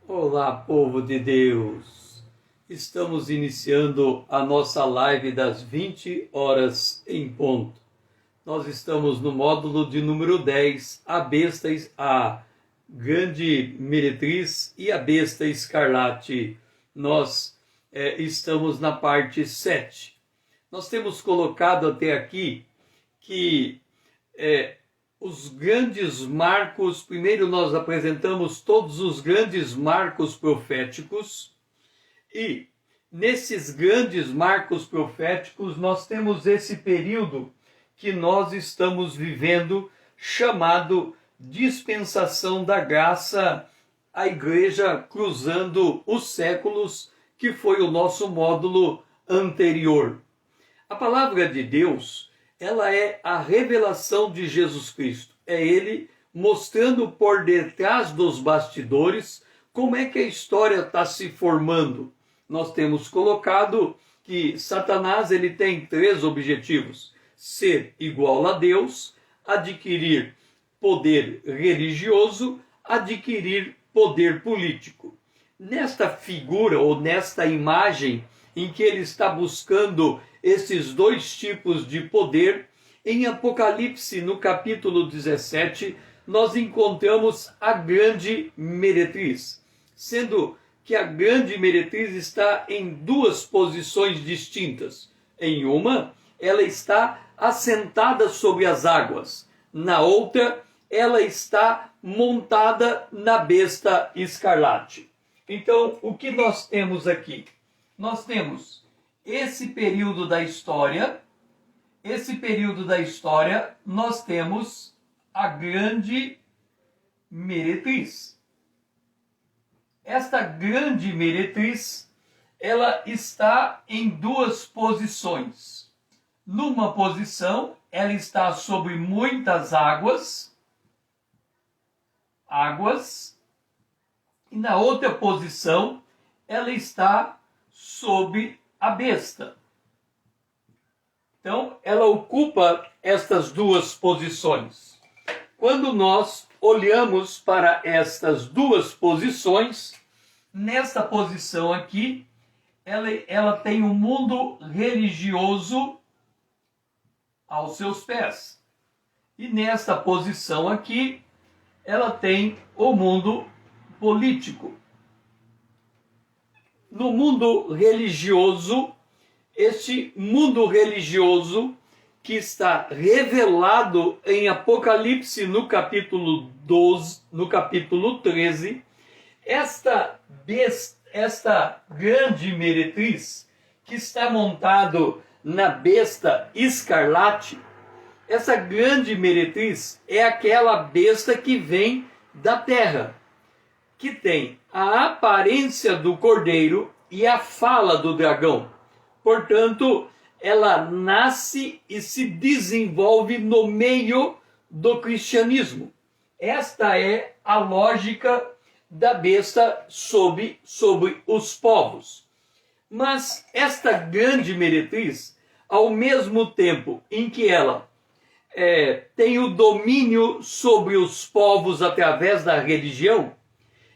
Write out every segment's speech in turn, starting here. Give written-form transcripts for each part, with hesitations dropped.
Olá, povo de Deus! Estamos iniciando a nossa live das 20 horas em ponto. Nós estamos no módulo de número 10, a grande meretriz e a besta escarlate. Nós estamos na parte 7. Nós temos colocado até aqui que os grandes marcos, primeiro nós apresentamos todos os grandes marcos proféticos, e nesses grandes marcos proféticos nós temos esse período que nós estamos vivendo, chamado dispensação da graça, a igreja cruzando os séculos, que foi o nosso módulo anterior. A palavra de Deus, ela é a revelação de Jesus Cristo. É Ele mostrando por detrás dos bastidores como é que a história está se formando. Nós temos colocado que Satanás ele tem 3 objetivos: ser igual a Deus, adquirir poder religioso, adquirir poder político. Nesta figura ou nesta imagem em que ele está buscando esses 2 tipos de poder, em Apocalipse, no capítulo 17, nós encontramos a grande meretriz, sendo que a grande meretriz está em 2 posições distintas. Em uma, ela está assentada sobre as águas. Na outra, ela está montada na besta escarlate. Então, o que nós temos aqui? Nós temos esse período da história, nós temos a grande meretriz. Esta grande meretriz, ela está em 2 posições. Numa posição, ela está sobre muitas águas, e na outra posição, ela está sob a besta. Então, ela ocupa estas 2 posições. Quando nós olhamos para estas 2 posições, nesta posição aqui, ela tem o mundo religioso aos seus pés. E nesta posição aqui, ela tem o mundo político. No mundo religioso, este mundo religioso que está revelado em Apocalipse no capítulo 12, no capítulo 13, esta grande meretriz que está montado na besta escarlate, essa grande meretriz é aquela besta que vem da terra, que tem a aparência do cordeiro e a fala do dragão. Portanto, ela nasce e se desenvolve no meio do cristianismo. Esta é a lógica da besta sobre os povos. Mas esta grande meretriz, ao mesmo tempo em que ela tem o domínio sobre os povos através da religião,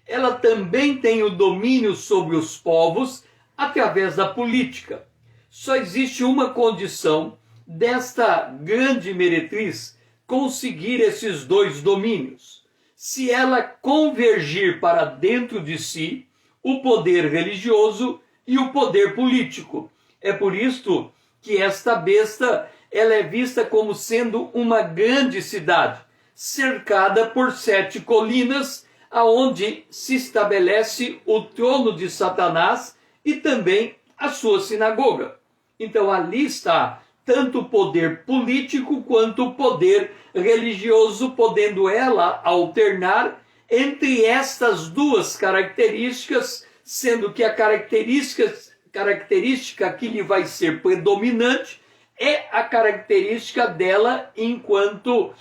ela também tem o domínio sobre os povos através da política. Só existe uma condição desta grande meretriz conseguir esses 2 domínios: se ela convergir para dentro de si o poder religioso e o poder político. É por isto que esta besta ela é vista como sendo uma grande cidade, cercada por 7 colinas, aonde se estabelece o trono de Satanás e também a sua sinagoga. Então ali está tanto o poder político quanto o poder religioso, podendo ela alternar entre estas 2 características, sendo que a característica que lhe vai ser predominante é a característica dela enquanto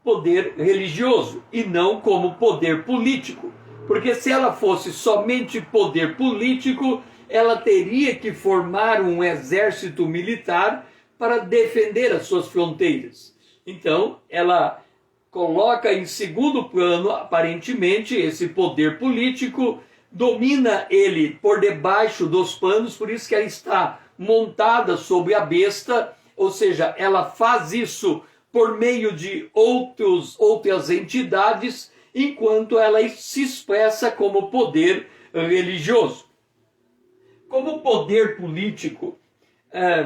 poder religioso e não como poder político. Porque se ela fosse somente poder político, ela teria que formar um exército militar para defender as suas fronteiras. Então, ela coloca em segundo plano, aparentemente, esse poder político, domina ele por debaixo dos panos, por isso que ela está montada sobre a besta, ou seja, ela faz isso por meio de outras entidades, enquanto ela se expressa como poder religioso. Como poder político,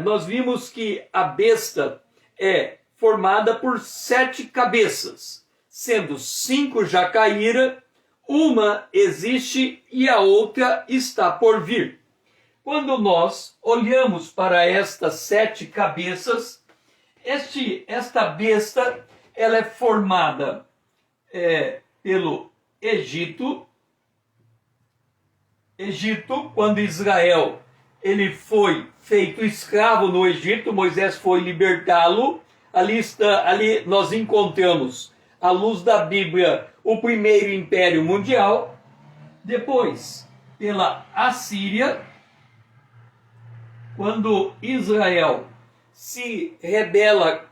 nós vimos que a besta é formada por 7 cabeças, sendo 5 já caíram, uma existe e a outra está por vir. Quando nós olhamos para estas 7 cabeças, esta besta ela é formada pelo Egito, quando Israel ele foi feito escravo no Egito, Moisés foi libertá-lo. Ali nós encontramos, à luz da Bíblia, o primeiro império mundial. Depois, pela Assíria, quando Israel se rebela,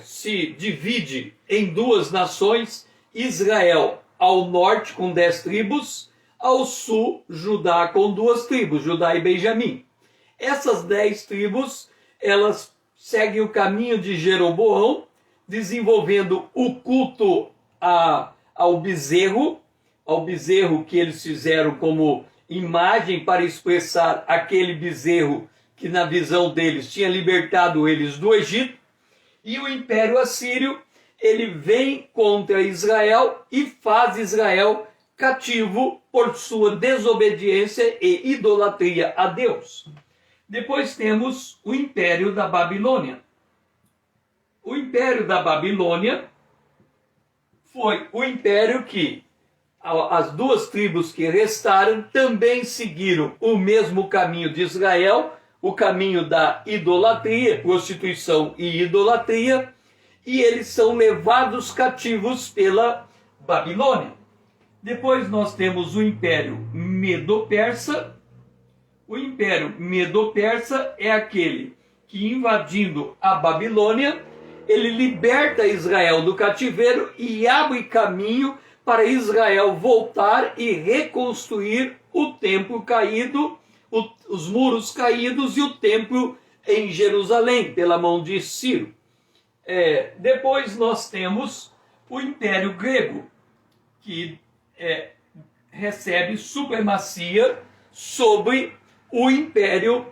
se divide em 2 nações, Israel ao norte com 10 tribos, ao sul Judá com 2 tribos, Judá e Benjamim. Essas 10 tribos, elas seguem o caminho de Jeroboão, desenvolvendo o culto ao bezerro que eles fizeram como imagem para expressar aquele bezerro que na visão deles tinha libertado eles do Egito. E o Império Assírio, ele vem contra Israel e faz Israel cativo por sua desobediência e idolatria a Deus. Depois temos o Império da Babilônia. O Império da Babilônia foi o império que as 2 tribos que restaram também seguiram o mesmo caminho de Israel, o caminho da idolatria, prostituição e idolatria, e eles são levados cativos pela Babilônia. Depois nós temos o Império Medo-Persa. O Império Medo-Persa é aquele que, invadindo a Babilônia, ele liberta Israel do cativeiro e abre caminho para Israel voltar e reconstruir o templo caído, os muros caídos e o templo em Jerusalém, pela mão de Ciro. Depois nós temos o Império Grego, que recebe supremacia sobre o Império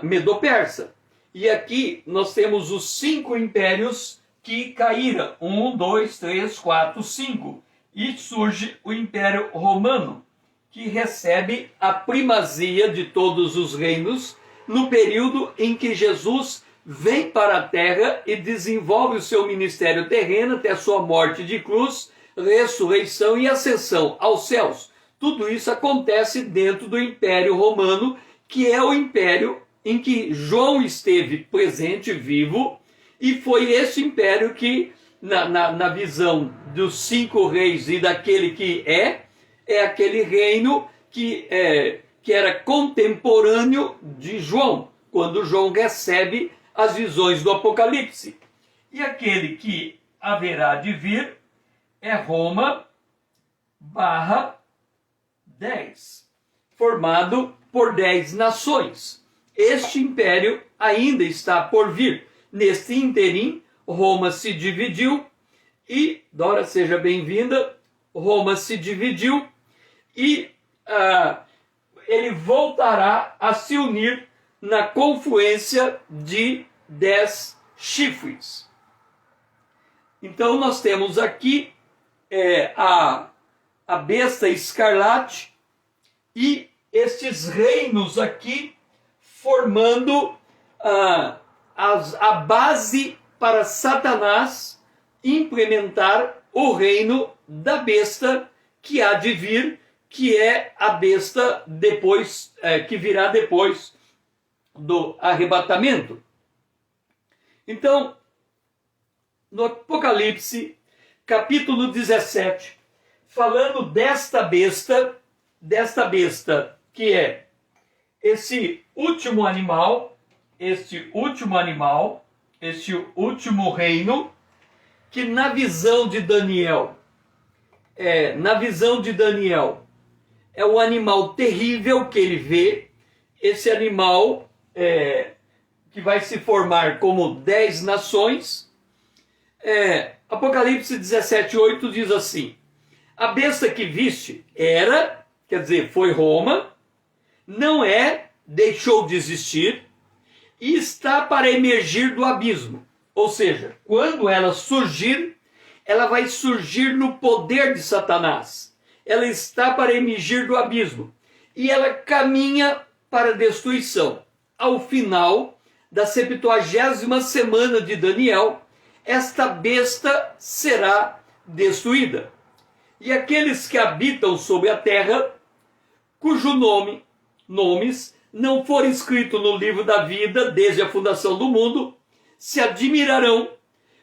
Medo-Persa. E aqui nós temos os 5 impérios que caíram. 1, 2, 3, 4, 5. E surge o Império Romano, que recebe a primazia de todos os reinos no período em que Jesus vem para a terra e desenvolve o seu ministério terreno até a sua morte de cruz, ressurreição e ascensão aos céus. Tudo isso acontece dentro do Império Romano, que é o império em que João esteve presente, vivo, e foi esse império que, na visão dos 5 reis e daquele que é aquele reino que era contemporâneo de João, quando João recebe as visões do Apocalipse. E aquele que haverá de vir é Roma /10, formado por 10 nações. Este império ainda está por vir. Neste ínterim, Roma se dividiu e, Dora, seja bem-vinda, Roma se dividiu e ele voltará a se unir na confluência de 10 chifres. Então nós temos aqui a besta escarlate e estes reinos aqui formando a base para Satanás implementar o reino da besta que há de vir, que é a besta depois, que virá depois do arrebatamento. Então, no Apocalipse, capítulo 17, falando desta besta que é este último animal, este último reino, que na visão de Daniel, é o animal terrível que ele vê, esse animal que vai se formar como 10 nações. Apocalipse 17:8 diz assim: a besta que viste era, quer dizer, foi Roma, não é, deixou de existir, e está para emergir do abismo. Ou seja, quando ela surgir, ela vai surgir no poder de Satanás. Ela está para emergir do abismo. E ela caminha para a destruição. Ao final da 70ª semana de Daniel, esta besta será destruída. E aqueles que habitam sobre a terra, cujo nomes não foram escritos no livro da vida desde a fundação do mundo, se admirarão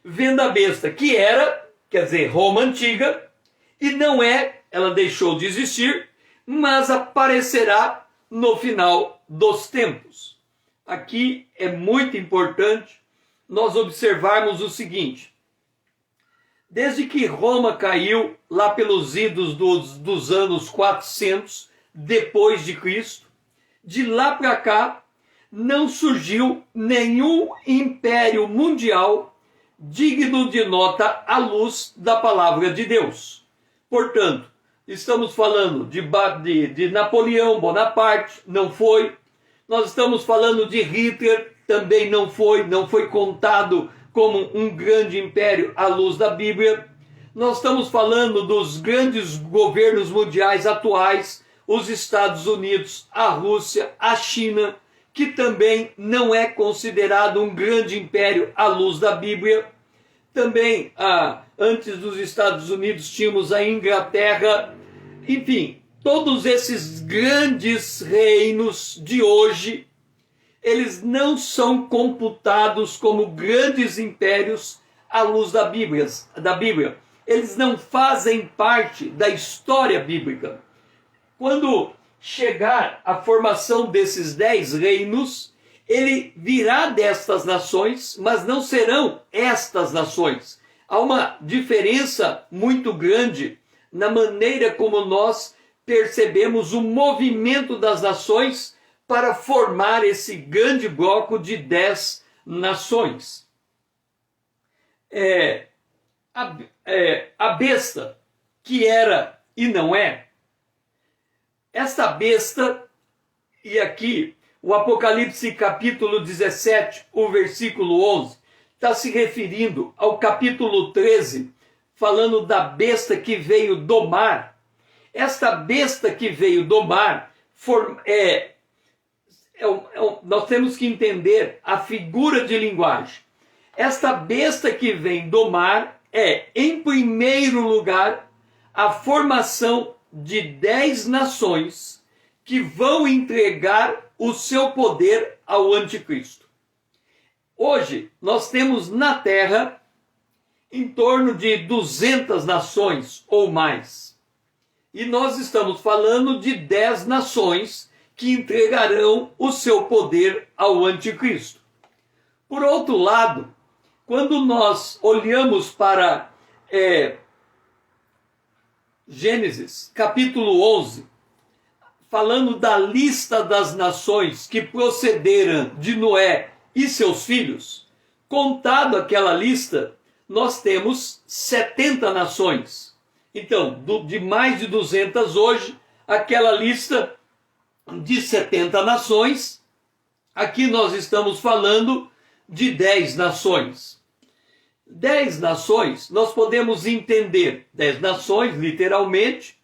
vendo a besta que era, quer dizer, Roma antiga, e não é, ela deixou de existir, mas aparecerá no final dos tempos. Aqui é muito importante nós observarmos o seguinte: desde que Roma caiu, lá pelos idos dos anos 400 depois de Cristo, de lá para cá, não surgiu nenhum império mundial digno de nota à luz da palavra de Deus. Portanto, estamos falando de Napoleão Bonaparte, não foi. Nós estamos falando de Hitler, também não foi contado como um grande império à luz da Bíblia. Nós estamos falando dos grandes governos mundiais atuais, os Estados Unidos, a Rússia, a China, que também não é considerado um grande império à luz da Bíblia. Também, antes dos Estados Unidos, tínhamos a Inglaterra. Enfim, todos esses grandes reinos de hoje, eles não são computados como grandes impérios à luz da Bíblia. Eles não fazem parte da história bíblica. Quando chegar a formação desses 10 reinos, ele virá destas nações, mas não serão estas nações. Há uma diferença muito grande na maneira como nós percebemos o movimento das nações para formar esse grande bloco de 10 nações. A besta que era e não é, esta besta, e aqui o Apocalipse capítulo 17, o versículo 11, está se referindo ao capítulo 13, falando da besta que veio do mar. Esta besta que veio do mar, nós temos que entender a figura de linguagem. Esta besta que vem do mar em primeiro lugar, a formação de 10 nações que vão entregar o seu poder ao anticristo. Hoje, nós temos na Terra em torno de 200 nações ou mais. E nós estamos falando de 10 nações que entregarão o seu poder ao anticristo. Por outro lado, quando nós olhamos para Gênesis, capítulo 11, falando da lista das nações que procederam de Noé e seus filhos, contado aquela lista, nós temos 70 nações. Então, de mais de 200 hoje, aquela lista de 70 nações, aqui nós estamos falando de 10 nações. 10 nações, nós podemos entender 10 nações, literalmente,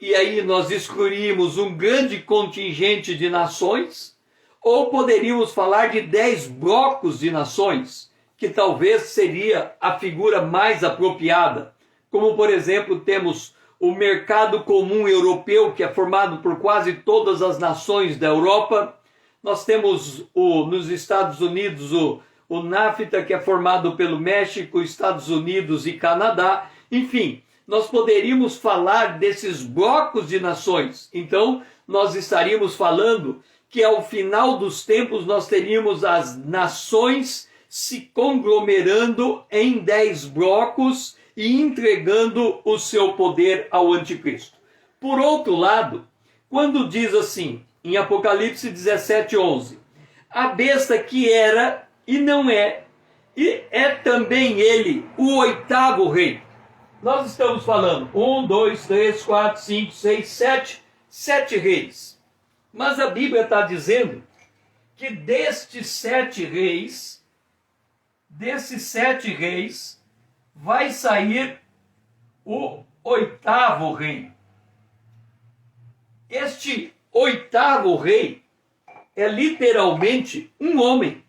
e aí nós excluiríamos um grande contingente de nações, ou poderíamos falar de 10 blocos de nações, que talvez seria a figura mais apropriada. Como, por exemplo, temos o mercado comum europeu, que é formado por quase todas as nações da Europa. Nós temos nos Estados Unidos o NAFTA, que é formado pelo México, Estados Unidos e Canadá. Enfim, nós poderíamos falar desses blocos de nações. Então, nós estaríamos falando que ao final dos tempos nós teríamos as nações se conglomerando em 10 blocos e entregando o seu poder ao anticristo. Por outro lado, quando diz assim, em Apocalipse 17:11, a besta que era e não é, e é também ele o oitavo rei. Nós estamos falando 1, 2, 3, 4, 5, 6, 7, 7 reis. Mas a Bíblia está dizendo que desses sete reis, vai sair o oitavo rei. Este oitavo rei é literalmente um homem.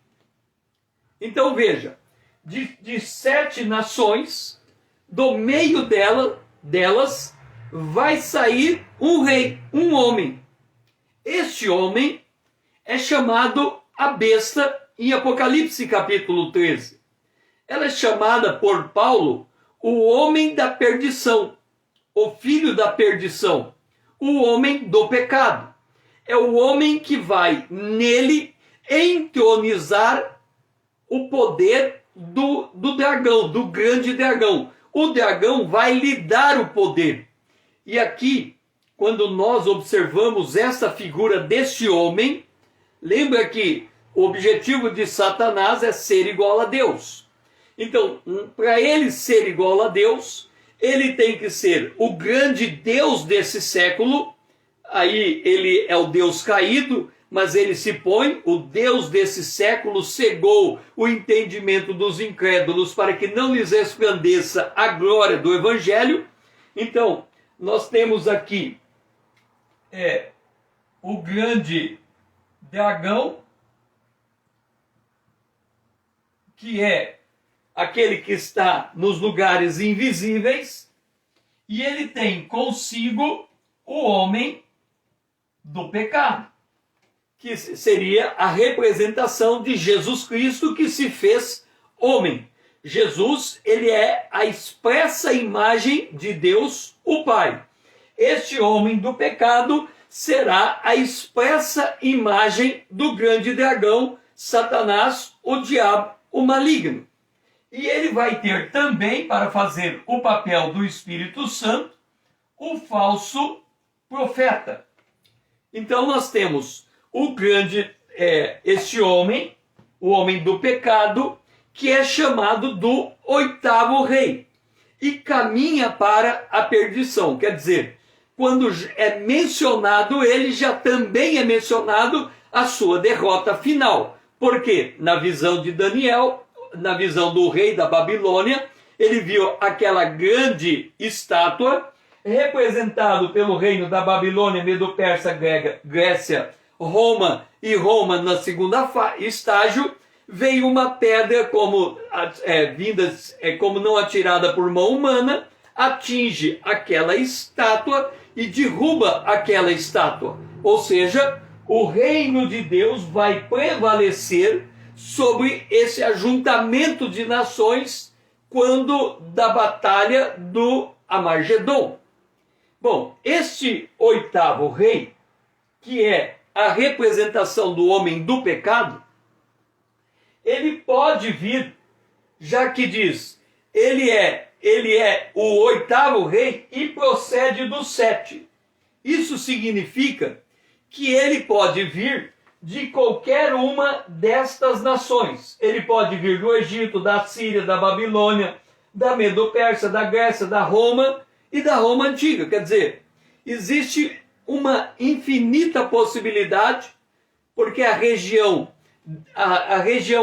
Então veja, de 7 nações, do meio delas vai sair um rei, um homem. Este homem é chamado a besta em Apocalipse capítulo 13. Ela é chamada por Paulo o homem da perdição, o filho da perdição, o homem do pecado. É o homem que vai nele entronizar o poder do dragão, do grande dragão. O dragão vai lhe dar o poder. E aqui, quando nós observamos essa figura deste homem, lembra que o objetivo de Satanás é ser igual a Deus. Então, para ele ser igual a Deus, ele tem que ser o grande Deus desse século. Aí ele é o Deus caído, mas ele se põe, o Deus desse século cegou o entendimento dos incrédulos para que não lhes resplandeça a glória do Evangelho. Então, nós temos aqui o grande dragão, que é aquele que está nos lugares invisíveis, e ele tem consigo o homem do pecado, que seria a representação de Jesus Cristo que se fez homem. Jesus, ele é a expressa imagem de Deus, o Pai. Este homem do pecado será a expressa imagem do grande dragão, Satanás, o diabo, o maligno. E ele vai ter também, para fazer o papel do Espírito Santo, o falso profeta. Então nós temos o grande, este homem, o homem do pecado, que é chamado do oitavo rei, e caminha para a perdição. Quer dizer, quando é mencionado ele, já também é mencionado a sua derrota final. Porque na visão de Daniel, na visão do rei da Babilônia, ele viu aquela grande estátua, representado pelo reino da Babilônia, Medo-Persa, Grécia, Roma, e Roma na segunda estágio, veio uma pedra como não atirada por mão humana, atinge aquela estátua e derruba aquela estátua. Ou seja, o reino de Deus vai prevalecer sobre esse ajuntamento de nações quando da batalha do Armagedon. Bom, este oitavo rei, que é a representação do homem do pecado, ele pode vir, já que diz, ele é o oitavo rei e procede do 7. Isso significa que ele pode vir de qualquer uma destas nações. Ele pode vir do Egito, da Síria, da Babilônia, da Medo-Persa, da Grécia, da Roma e da Roma antiga. Quer dizer, existe uma infinita possibilidade, porque a região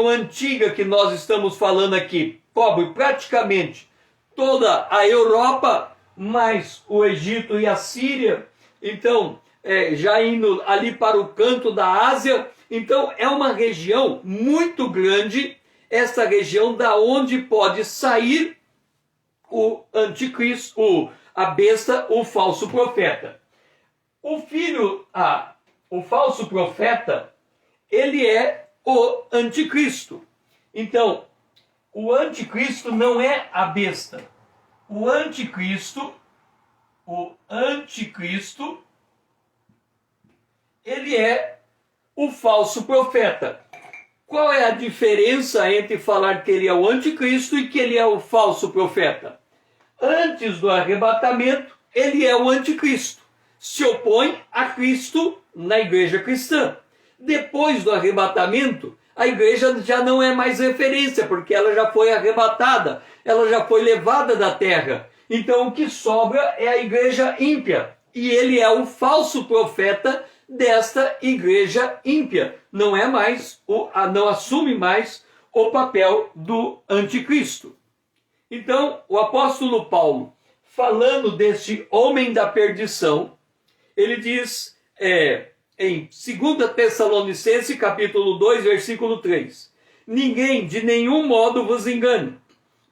antiga que nós estamos falando aqui cobre praticamente toda a Europa, mais o Egito e a Síria. Então, já indo ali para o canto da Ásia. Então, é uma região muito grande, essa região da onde pode sair o anticristo, a besta, o falso profeta. O falso profeta, ele é o anticristo. Então, o anticristo não é a besta. O anticristo, ele é o falso profeta. Qual é a diferença entre falar que ele é o anticristo e que ele é o falso profeta? Antes do arrebatamento, ele é o anticristo. Se opõe a Cristo na igreja cristã. Depois do arrebatamento, a igreja já não é mais referência, porque ela já foi arrebatada, ela já foi levada da terra. Então o que sobra é a igreja ímpia. E ele é o falso profeta desta igreja ímpia. Não é mais, não assume mais o papel do anticristo. Então, o apóstolo Paulo, falando deste homem da perdição, ele diz em 2 Tessalonicenses, capítulo 2, versículo 3, ninguém de nenhum modo vos engane,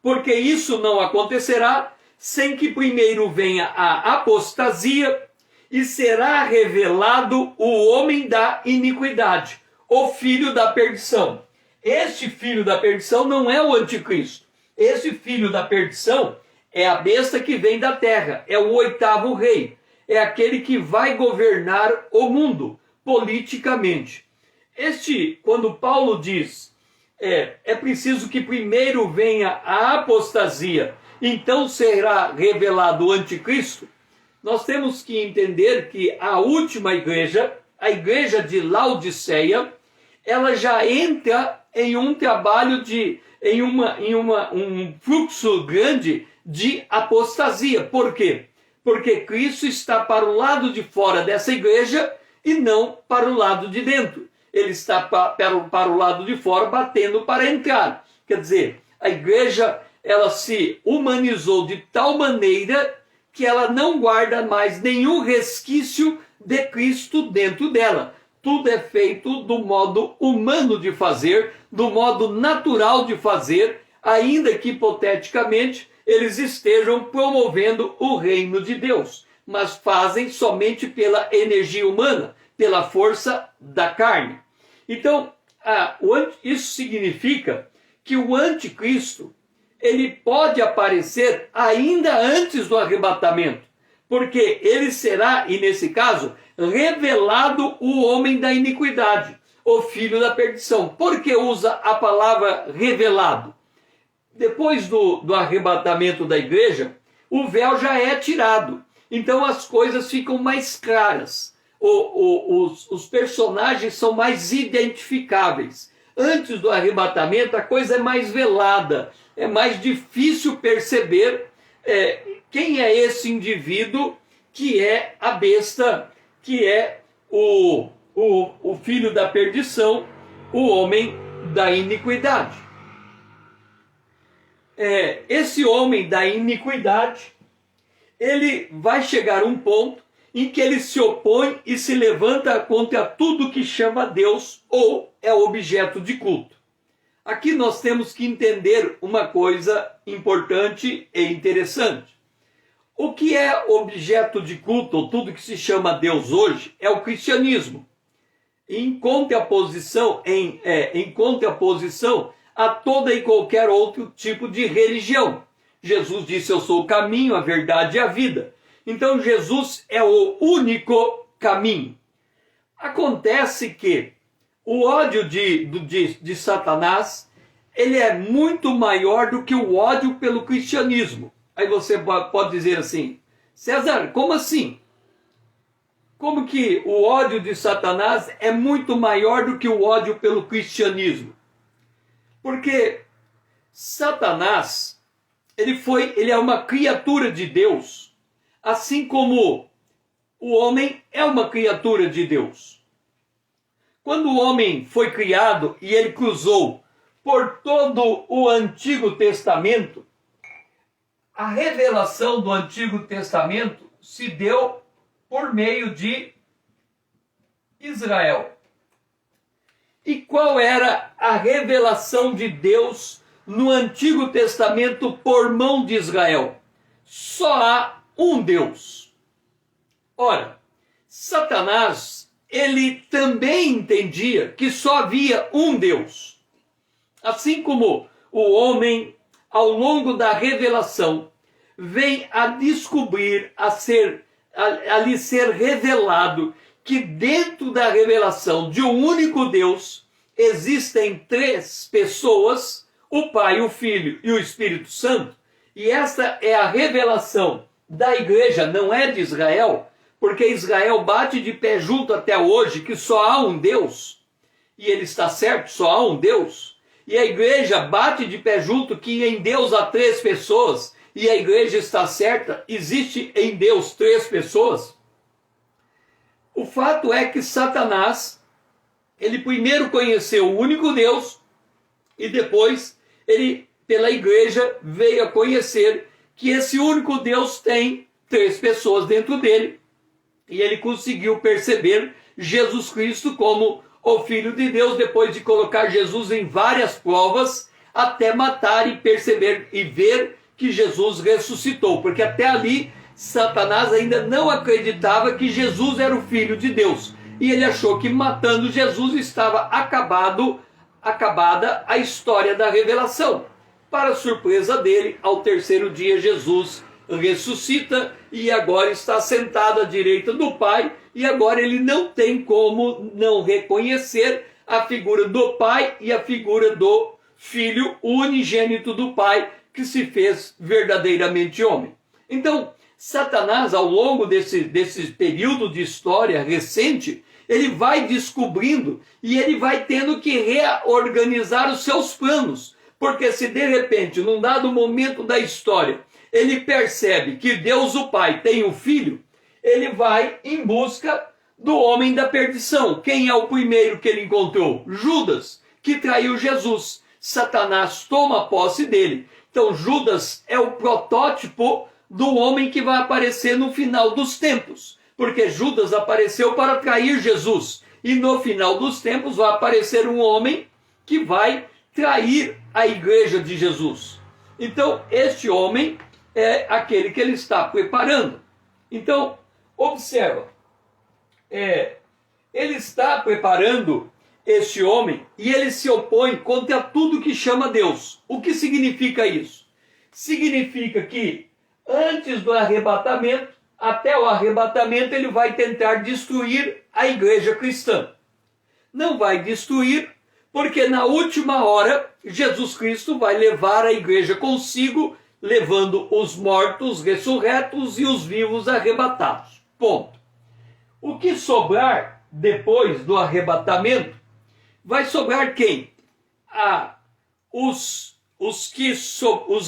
porque isso não acontecerá sem que primeiro venha a apostasia e será revelado o homem da iniquidade, o filho da perdição. Este filho da perdição não é o anticristo. Esse filho da perdição é a besta que vem da terra, é o oitavo rei, é aquele que vai governar o mundo politicamente. Quando Paulo diz, é preciso que primeiro venha a apostasia, então será revelado o anticristo, nós temos que entender que a última igreja, a igreja de Laodiceia, ela já entra em um trabalho um fluxo grande de apostasia. Por quê? Porque Cristo está para o lado de fora dessa igreja e não para o lado de dentro. Ele está para o lado de fora batendo para entrar. Quer dizer, a igreja ela se humanizou de tal maneira que ela não guarda mais nenhum resquício de Cristo dentro dela. Tudo é feito do modo humano de fazer, do modo natural de fazer, ainda que hipoteticamente eles estejam promovendo o reino de Deus, mas fazem somente pela energia humana, pela força da carne. Então, isso significa que o anticristo, ele pode aparecer ainda antes do arrebatamento, porque ele será, e nesse caso, revelado o homem da iniquidade, o filho da perdição. Por que usa a palavra revelado? Depois do arrebatamento da igreja, o véu já é tirado, então as coisas ficam mais claras, os personagens são mais identificáveis. Antes do arrebatamento, a coisa é mais velada, é mais difícil perceber quem é esse indivíduo que é a besta, que é o filho da perdição, o homem da iniquidade. Esse homem da iniquidade, ele vai chegar a um ponto em que ele se opõe e se levanta contra tudo que chama Deus ou é objeto de culto. Aqui nós temos que entender uma coisa importante e interessante. O que é objeto de culto, ou tudo que se chama Deus hoje, é o cristianismo. Em contraposição a toda e qualquer outro tipo de religião. Jesus disse, eu sou o caminho, a verdade e a vida. Então Jesus é o único caminho. Acontece que o ódio de Satanás, ele é muito maior do que o ódio pelo cristianismo. Aí você pode dizer assim, César, como assim? Como que o ódio de Satanás é muito maior do que o ódio pelo cristianismo? Porque Satanás, ele é uma criatura de Deus, assim como o homem é uma criatura de Deus. Quando o homem foi criado e ele cruzou por todo o Antigo Testamento, a revelação do Antigo Testamento se deu por meio de Israel. E qual era a revelação de Deus no Antigo Testamento por mão de Israel? Só há um Deus. Ora, Satanás, ele também entendia que só havia um Deus. Assim como o homem, ao longo da revelação, vem a descobrir, a lhe ser revelado que dentro da revelação de um único Deus existem três pessoas, o Pai, o Filho e o Espírito Santo, e essa é a revelação da igreja, não é de Israel, porque Israel bate de pé junto até hoje que só há um Deus, e ele está certo, só há um Deus, e a igreja bate de pé junto que em Deus há três pessoas, e a igreja está certa, existe em Deus três pessoas. O fato é que Satanás, ele primeiro conheceu o único Deus, e depois ele, pela igreja, veio a conhecer que esse único Deus tem três pessoas dentro dele, e ele conseguiu perceber Jesus Cristo como o Filho de Deus, depois de colocar Jesus em várias provas, até matar e perceber e ver que Jesus ressuscitou, porque até ali Satanás ainda não acreditava que Jesus era o Filho de Deus, e ele achou que matando Jesus estava acabada a história da revelação. Para surpresa dele, ao terceiro dia Jesus ressuscita e agora está sentado à direita do Pai, e agora ele não tem como não reconhecer a figura do Pai e a figura do Filho unigênito do Pai, que se fez verdadeiramente homem. Então, Satanás, ao longo desse período de história recente, ele vai descobrindo e ele vai tendo que reorganizar os seus planos. Porque se de repente, num dado momento da história, ele percebe que Deus o Pai tem um filho, ele vai em busca do homem da perdição. Quem é o primeiro que ele encontrou? Judas, que traiu Jesus. Satanás toma posse dele. Então Judas é o protótipo do homem que vai aparecer no final dos tempos. Porque Judas apareceu para trair Jesus. E no final dos tempos vai aparecer um homem que vai trair a igreja de Jesus. Então, este homem é aquele que ele está preparando. Então, observa. Ele está preparando este homem e ele se opõe contra tudo que chama Deus. O que significa isso? Significa que antes do arrebatamento, até o arrebatamento, ele vai tentar destruir a igreja cristã. Não vai destruir, porque na última hora, Jesus Cristo vai levar a igreja consigo, levando os mortos ressurretos e os vivos arrebatados. Ponto. O que sobrar depois do arrebatamento, vai sobrar quem? Os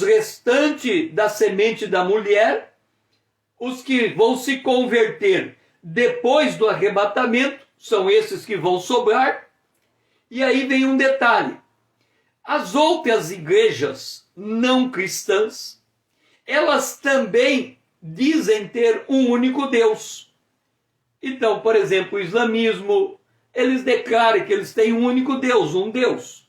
restantes da semente da mulher, os que vão se converter depois do arrebatamento, são esses que vão sobrar. E aí vem um detalhe. As outras igrejas não cristãs, elas também dizem ter um único Deus. Então, por exemplo, o islamismo, eles declaram que eles têm um único Deus, um Deus.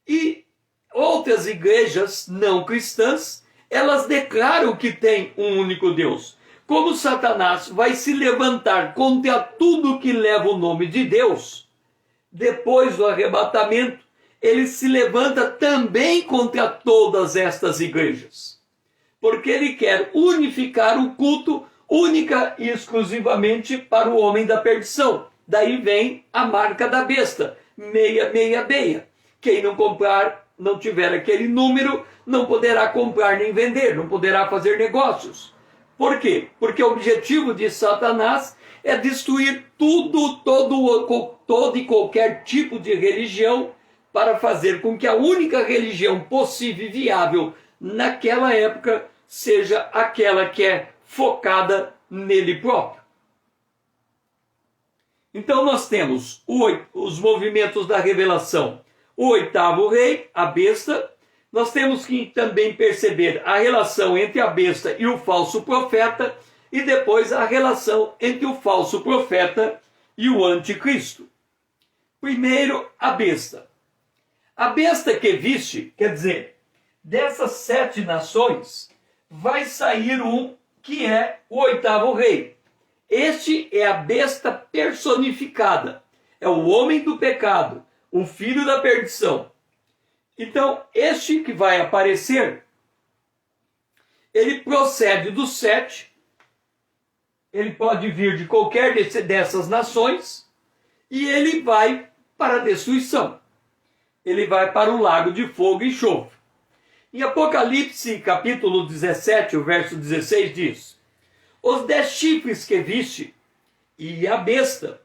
E outras igrejas não cristãs, elas declaram que têm um único Deus. Como Satanás vai se levantar contra tudo que leva o nome de Deus, depois do arrebatamento, ele se levanta também contra todas estas igrejas. Porque ele quer unificar o culto única e exclusivamente para o homem da perdição. Daí vem a marca da besta, 666. Quem não comprar, não tiver aquele número, não poderá comprar nem vender, não poderá fazer negócios. Por quê? Porque o objetivo de Satanás é destruir todo e qualquer tipo de religião, para fazer com que a única religião possível e viável naquela época seja aquela que é focada nele próprio. Então nós temos os movimentos da revelação, o oitavo rei, a besta. Nós temos que também perceber a relação entre a besta e o falso profeta, e depois a relação entre o falso profeta e o anticristo. Primeiro, a besta. A besta que viste, quer dizer, dessas 7 nações, vai sair um que é o oitavo rei. Este é a besta personificada. É o homem do pecado, o filho da perdição. Então, este que vai aparecer, ele procede dos 7, ele pode vir de qualquer dessas nações, e ele vai para a destruição. Ele vai para o lago de fogo e enxofre. Em Apocalipse, capítulo 17, o verso 16 diz: os 10 chifres que viste e a besta,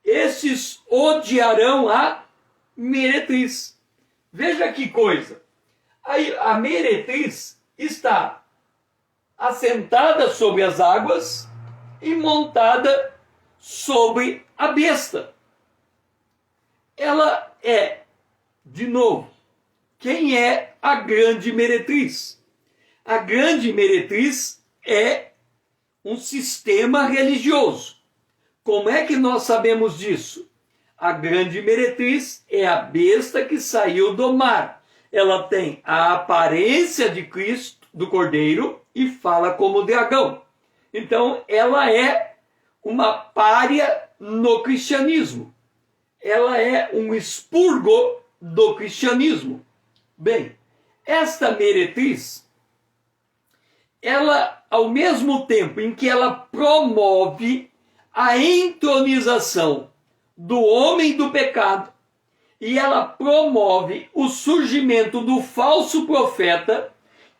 estes odiarão a meretriz. Veja que coisa. Aí a meretriz está assentada sobre as águas e montada sobre a besta. Ela é, de novo, quem é a grande meretriz? A grande meretriz é um sistema religioso. Como é que nós sabemos disso? A grande meretriz é a besta que saiu do mar. Ela tem a aparência de Cristo, do Cordeiro, e fala como dragão. Então, ela é uma pária no cristianismo. Ela é um expurgo do cristianismo. Bem, esta meretriz, ela, ao mesmo tempo em que ela promove a entronização do homem do pecado, e ela promove o surgimento do falso profeta,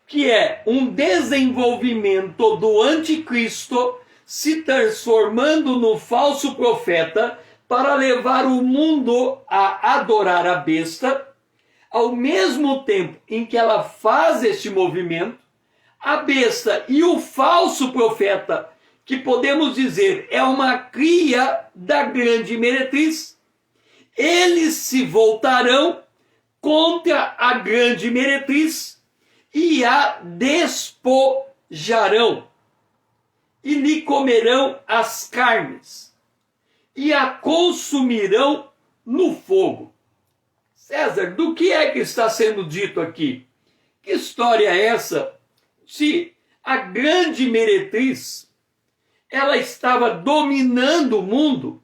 que é um desenvolvimento do anticristo se transformando no falso profeta para levar o mundo a adorar a besta. Ao mesmo tempo em que ela faz este movimento, a besta e o falso profeta, que podemos dizer é uma cria da grande meretriz, eles se voltarão contra a grande meretriz e a despojarão, e lhe comerão as carnes, e a consumirão no fogo. César, do que é que está sendo dito aqui? Que história é essa? Se a grande meretriz, ela estava dominando o mundo,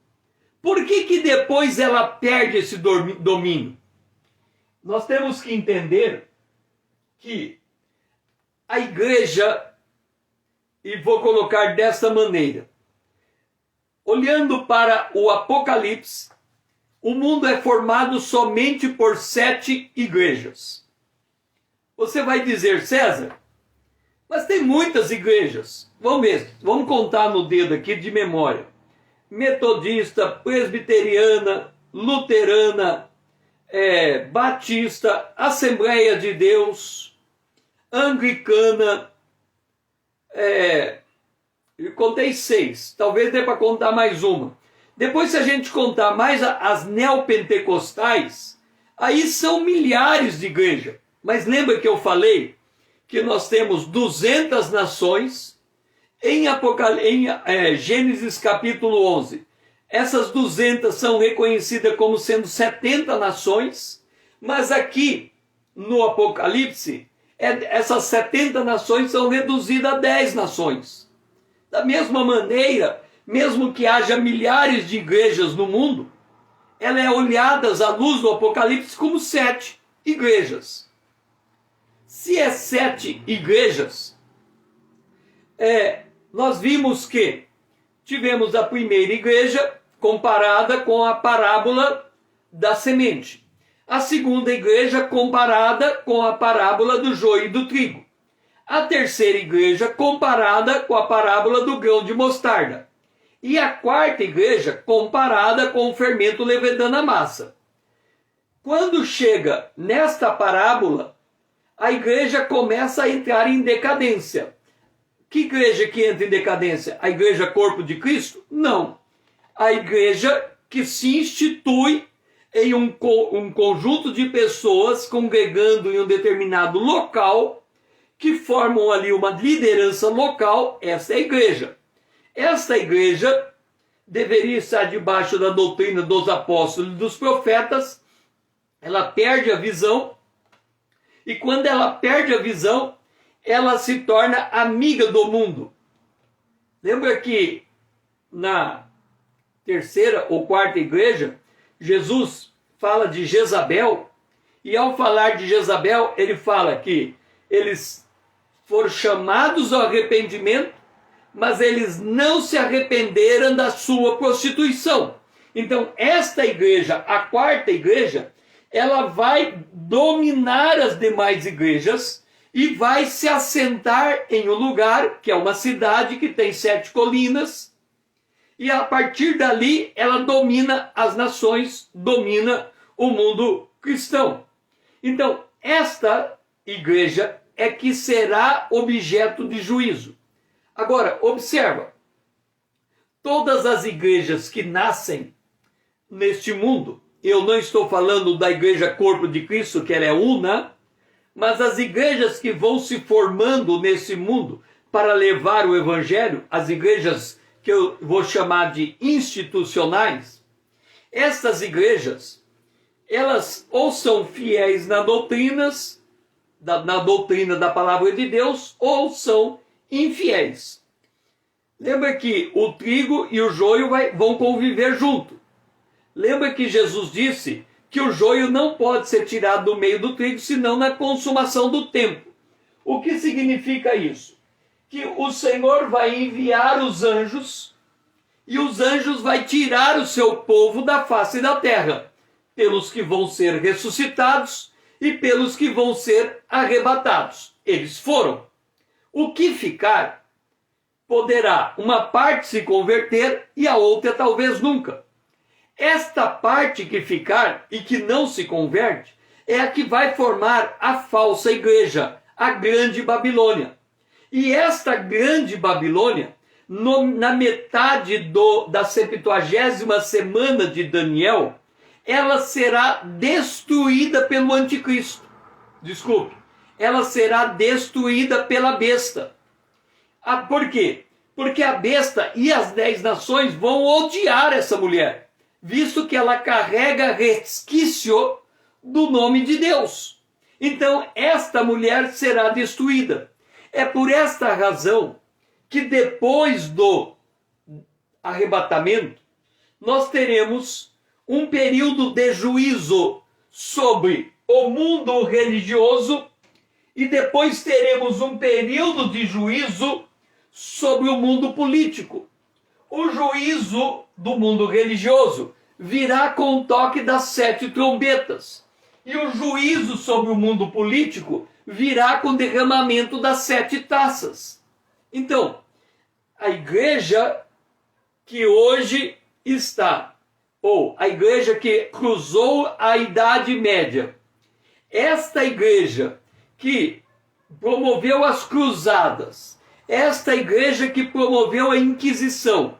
por que depois ela perde esse domínio? Nós temos que entender que a igreja, e vou colocar dessa maneira, olhando para o Apocalipse, o mundo é formado somente por 7 igrejas. Você vai dizer, César, mas tem muitas igrejas. Vamos ver, vamos contar no dedo aqui de memória. Metodista, presbiteriana, luterana, batista, Assembleia de Deus, anglicana, eu contei 6, talvez dê para contar mais uma. Depois, se a gente contar mais as neopentecostais, aí são milhares de igrejas. Mas lembra que eu falei que nós temos 200 nações em Gênesis capítulo 11. Essas 200 são reconhecidas como sendo 70 nações, mas aqui no Apocalipse, essas 70 nações são reduzidas a 10 nações. Da mesma maneira, mesmo que haja milhares de igrejas no mundo, ela é olhada à luz do Apocalipse como 7 igrejas. Se é 7 igrejas, nós vimos que tivemos a primeira igreja comparada com a parábola da semente. A segunda igreja comparada com a parábola do joio e do trigo. A terceira igreja comparada com a parábola do grão de mostarda. E a quarta igreja comparada com o fermento levedando a massa. Quando chega nesta parábola, a igreja começa a entrar em decadência. Que igreja que entra em decadência? A igreja corpo de Cristo? Não. A igreja que se institui em um conjunto de pessoas congregando em um determinado local, que formam ali uma liderança local. Essa é a igreja. Esta igreja deveria estar debaixo da doutrina dos apóstolos e dos profetas. Ela perde a visão, e quando ela perde a visão, ela se torna amiga do mundo. Lembra que na terceira ou quarta igreja, Jesus fala de Jezabel, e ao falar de Jezabel, ele fala que eles foram chamados ao arrependimento, mas eles não se arrependeram da sua prostituição. Então, esta igreja, a quarta igreja, ela vai dominar as demais igrejas e vai se assentar em um lugar, que é uma cidade que tem 7 colinas, e a partir dali ela domina as nações, domina o mundo cristão. Então, esta igreja é que será objeto de juízo. Agora, observa, todas as igrejas que nascem neste mundo, eu não estou falando da igreja corpo de Cristo, que ela é una, mas as igrejas que vão se formando nesse mundo para levar o evangelho, as igrejas que eu vou chamar de institucionais, estas igrejas, elas ou são fiéis na doutrina da palavra de Deus, ou são infiéis. Lembra que o trigo e o joio vão conviver junto. Lembra que Jesus disse que o joio não pode ser tirado do meio do trigo, senão na consumação do tempo. O que significa isso? Que o Senhor vai enviar os anjos, e os anjos vai tirar o seu povo da face da terra, pelos que vão ser ressuscitados e pelos que vão ser arrebatados. Eles foram. O que ficar, poderá uma parte se converter e a outra talvez nunca. Esta parte que ficar e que não se converte é a que vai formar a falsa igreja, a grande Babilônia. E esta grande Babilônia, na metade da 70ª semana de Daniel, ela será destruída pelo anticristo. Desculpe, ela será destruída pela besta. Por quê? Porque a besta e as 10 nações vão odiar essa mulher, visto que ela carrega resquício do nome de Deus. Então, esta mulher será destruída. É por esta razão que depois do arrebatamento, nós teremos um período de juízo sobre o mundo religioso e depois teremos um período de juízo sobre o mundo político. O juízo do mundo religioso virá com o toque das 7 trombetas. E o juízo sobre o mundo político virá com o derramamento das 7 taças. Então, a igreja que hoje está, ou a igreja que cruzou a Idade Média, esta igreja que promoveu as cruzadas, esta igreja que promoveu a Inquisição,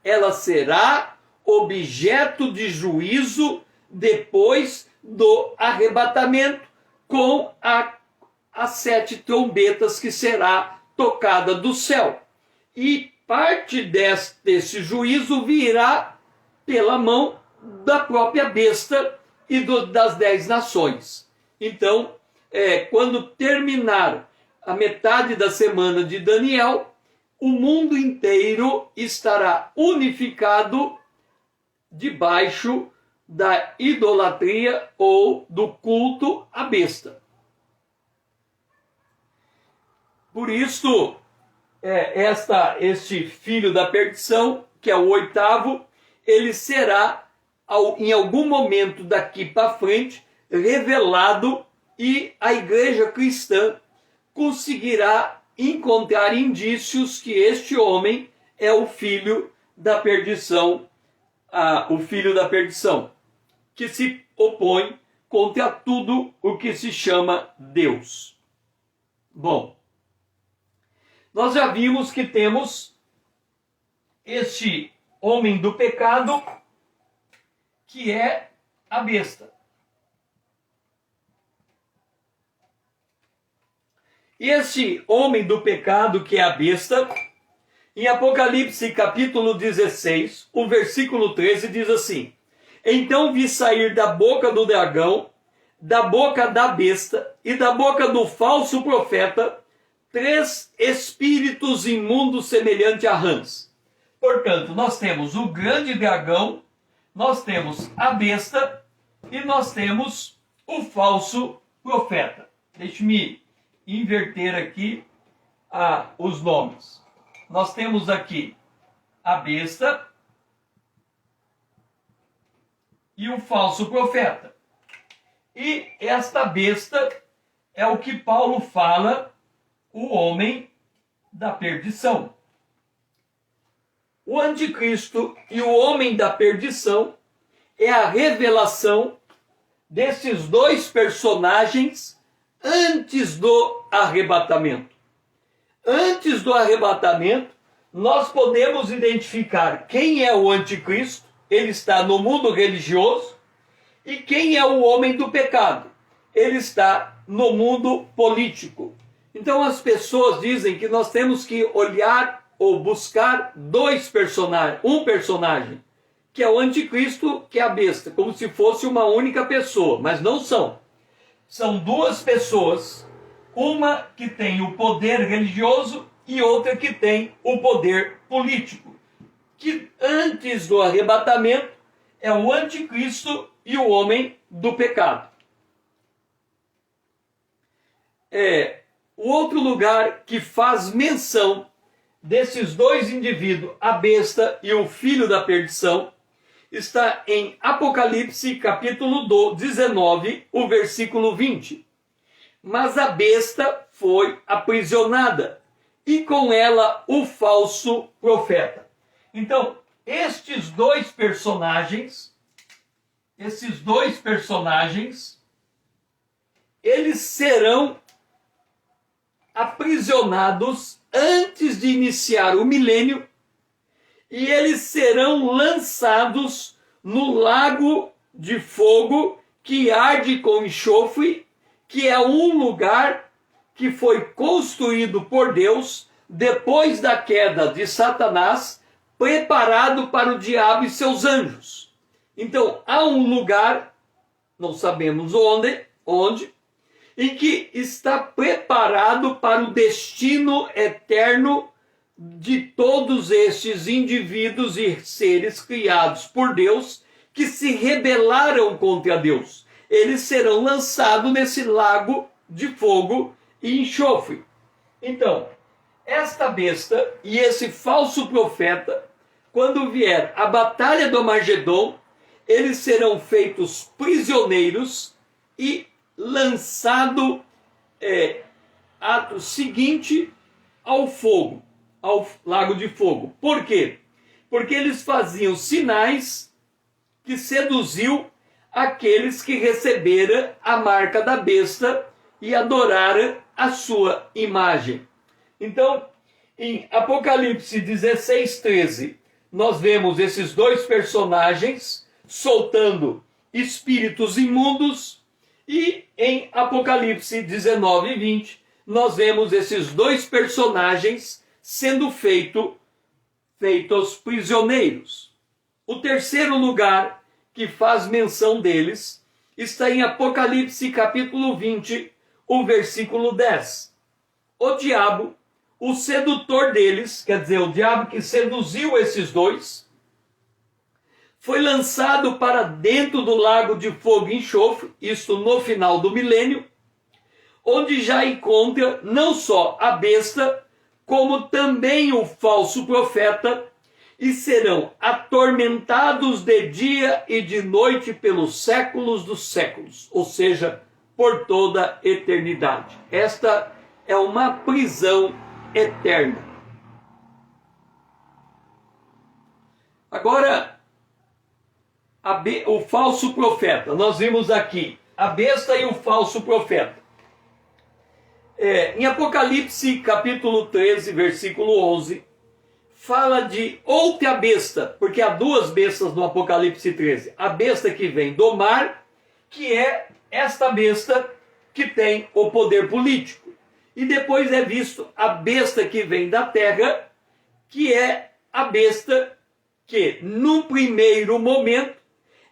ela será objeto de juízo depois do arrebatamento, com as 7 trombetas que será tocada do céu. E parte desse juízo virá pela mão da própria besta e das 10 nações. Então, quando terminar a metade da semana de Daniel, o mundo inteiro estará unificado debaixo da idolatria ou do culto à besta. Por isso, este filho da perdição, que é o 8º, ele será, em algum momento daqui para frente, revelado, e a igreja cristã conseguirá encontrar indícios que este homem é o filho da perdição, que se opõe contra tudo o que se chama Deus. Bom, nós já vimos que temos este homem do pecado, que é a besta. E este homem do pecado, que é a besta, em Apocalipse capítulo 16, o versículo 13 diz assim: Então vi sair da boca do dragão, da boca da besta e da boca do falso profeta 3 espíritos imundos semelhantes a rãs. Portanto, nós temos o grande dragão, nós temos a besta e nós temos o falso profeta. Deixe-me inverter aqui os nomes. Nós temos aqui a besta e o falso profeta. E esta besta é o que Paulo fala, o homem da perdição. O anticristo e o homem da perdição é a revelação desses dois personagens antes do arrebatamento. Antes do arrebatamento, nós podemos identificar quem é o anticristo, ele está no mundo religioso, e quem é o homem do pecado, ele está no mundo político. Então as pessoas dizem que nós temos que olhar ou buscar dois personagens, um personagem, que é o anticristo, que é a besta, como se fosse uma única pessoa, mas não são. São duas pessoas, uma que tem o poder religioso e outra que tem o poder político, que antes do arrebatamento é o anticristo e o homem do pecado. O outro lugar que faz menção desses dois indivíduos, a besta e o filho da perdição, está em Apocalipse capítulo 19, o versículo 20. Mas a besta foi aprisionada, e com ela o falso profeta. Então, esses dois personagens, eles serão aprisionados antes de iniciar o milênio, e eles serão lançados no lago de fogo que arde com enxofre, que é um lugar que foi construído por Deus depois da queda de Satanás, preparado para o diabo e seus anjos. Então, há um lugar, não sabemos onde, em que está preparado para o destino eterno de todos estes indivíduos e seres criados por Deus que se rebelaram contra Deus. Eles serão lançados nesse lago de fogo e enxofre. Então, esta besta e esse falso profeta, quando vier a batalha do Armagedon, eles serão feitos prisioneiros e lançado ato seguinte ao fogo, ao lago de fogo. Por quê? Porque eles faziam sinais que seduziu aqueles que receberam a marca da besta e adoraram a sua imagem. Então, em Apocalipse 16:13, nós vemos esses dois personagens soltando espíritos imundos, e em Apocalipse 19:20, nós vemos esses dois personagens sendo feitos prisioneiros. O terceiro lugar que faz menção deles está em Apocalipse capítulo 20, o versículo 10. O diabo, o sedutor deles, quer dizer, o diabo que seduziu esses dois, foi lançado para dentro do lago de fogo e enxofre, isso no final do milênio, onde já encontra não só a besta, como também o falso profeta, e serão atormentados de dia e de noite pelos séculos dos séculos, ou seja, por toda a eternidade. Esta é uma prisão eterna. Agora, o falso profeta. Nós vimos aqui a besta e o falso profeta. Em Apocalipse capítulo 13, versículo 11, fala de outra besta, porque há duas bestas no Apocalipse 13. A besta que vem do mar, que é esta besta que tem o poder político. E depois é visto a besta que vem da terra, que é a besta que, no primeiro momento,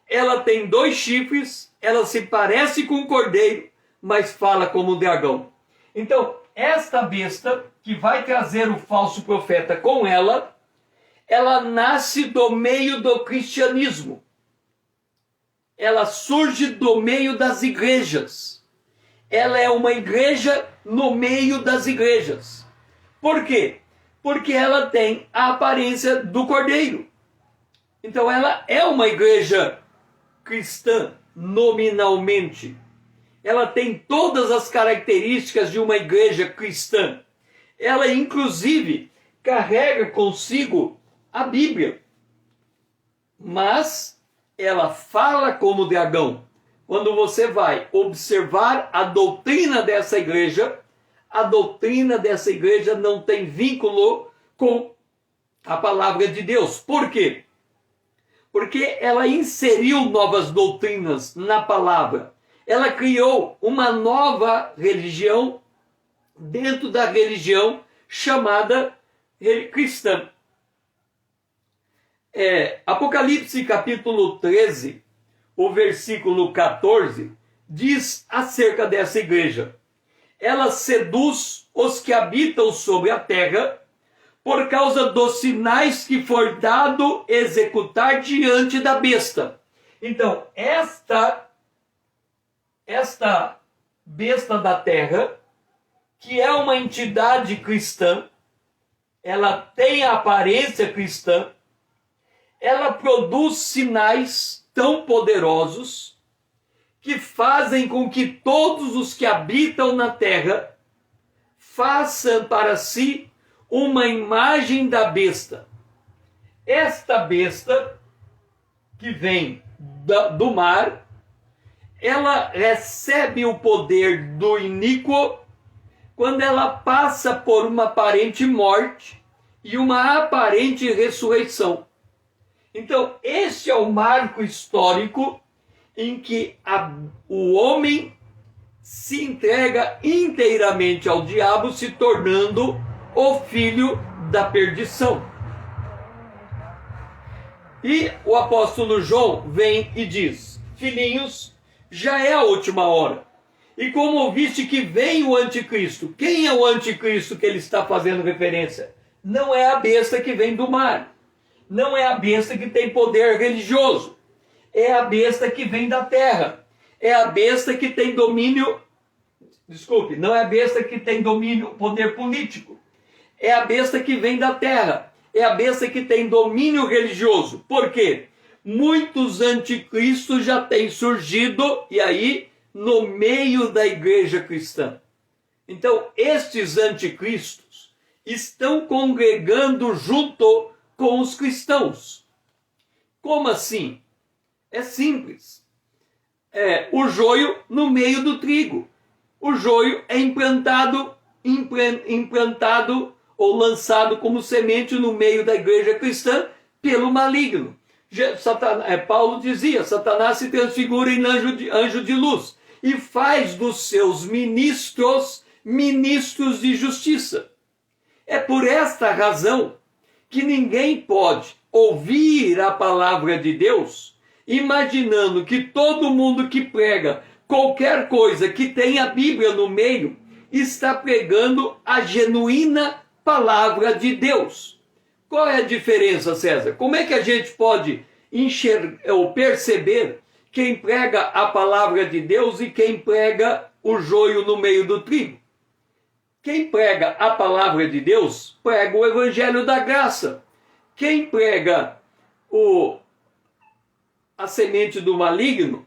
ela tem dois chifres, ela se parece com um cordeiro, mas fala como um dragão. Então, esta besta, que vai trazer o falso profeta com ela nasce do meio do cristianismo. Ela surge do meio das igrejas. Ela é uma igreja no meio das igrejas. Por quê? Porque ela tem a aparência do cordeiro. Então ela é uma igreja cristã nominalmente. Ela tem todas as características de uma igreja cristã. Ela, inclusive, carrega consigo a Bíblia. Mas ela fala como dragão. Quando você vai observar a doutrina dessa igreja, a doutrina dessa igreja não tem vínculo com a palavra de Deus. Por quê? Porque ela inseriu novas doutrinas na palavra. Ela criou uma nova religião dentro da religião chamada cristã. Apocalipse capítulo 13, o versículo 14, diz acerca dessa igreja: ela seduz os que habitam sobre a terra por causa dos sinais que for dado executar diante da besta. Então, esta besta da terra, que é uma entidade cristã, ela tem a aparência cristã, ela produz sinais tão poderosos que fazem com que todos os que habitam na terra façam para si uma imagem da besta. Esta besta que vem do mar, ela recebe o poder do iníquo quando ela passa por uma aparente morte e uma aparente ressurreição. Então, este é o marco histórico em que o homem se entrega inteiramente ao diabo, se tornando o filho da perdição. E o apóstolo João vem e diz: filhinhos, já é a última hora. E como ouviste que vem o anticristo, quem é o anticristo que ele está fazendo referência? Não é a besta que vem do mar. Não é a besta que tem poder religioso. É a besta que vem da terra. É a besta que tem domínio... Desculpe, não é a besta que tem domínio, poder político. É a besta que vem da terra. É a besta que tem domínio religioso. Por quê? Muitos anticristos já têm surgido, e aí, no meio da igreja cristã. Então, estes anticristos estão congregando junto com os cristãos. Como assim? É simples. O joio no meio do trigo. O joio é implantado ou lançado como semente no meio da igreja cristã pelo maligno. Paulo dizia: Satanás se transfigura em anjo de luz e faz dos seus ministros de justiça. É por esta razão que ninguém pode ouvir a palavra de Deus imaginando que todo mundo que prega qualquer coisa que tenha a Bíblia no meio está pregando a genuína palavra de Deus. Qual é a diferença, César? Como é que a gente pode enxergar ou perceber quem prega a palavra de Deus e quem prega o joio no meio do trigo? Quem prega a palavra de Deus, prega o evangelho da graça. Quem prega a semente do maligno,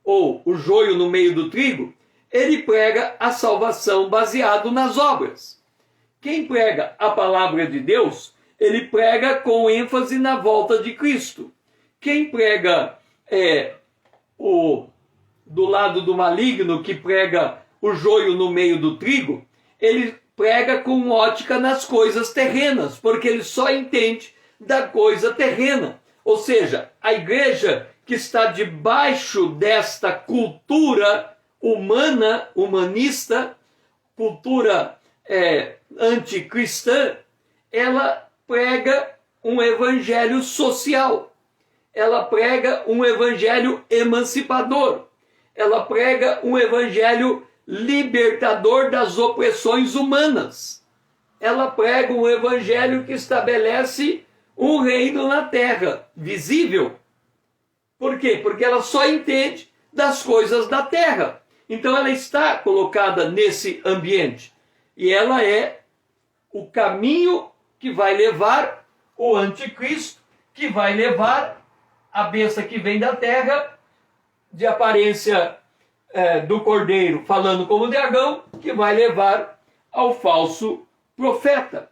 ou o joio no meio do trigo, ele prega a salvação baseado nas obras. Quem prega a palavra de Deus, ele prega com ênfase na volta de Cristo. Quem prega do lado do maligno, que prega o joio no meio do trigo, ele prega com ótica nas coisas terrenas, porque ele só entende da coisa terrena. Ou seja, a igreja que está debaixo desta cultura humanista, cultura anticristã, ela prega um evangelho social. Ela prega um evangelho emancipador. Ela prega um evangelho libertador das opressões humanas. Ela prega um evangelho que estabelece um reino na terra, visível. Por quê? Porque ela só entende das coisas da terra. Então ela está colocada nesse ambiente. E ela é o caminho que vai levar o anticristo, que vai levar a besta que vem da terra de aparência do cordeiro, falando como dragão, que vai levar ao falso profeta.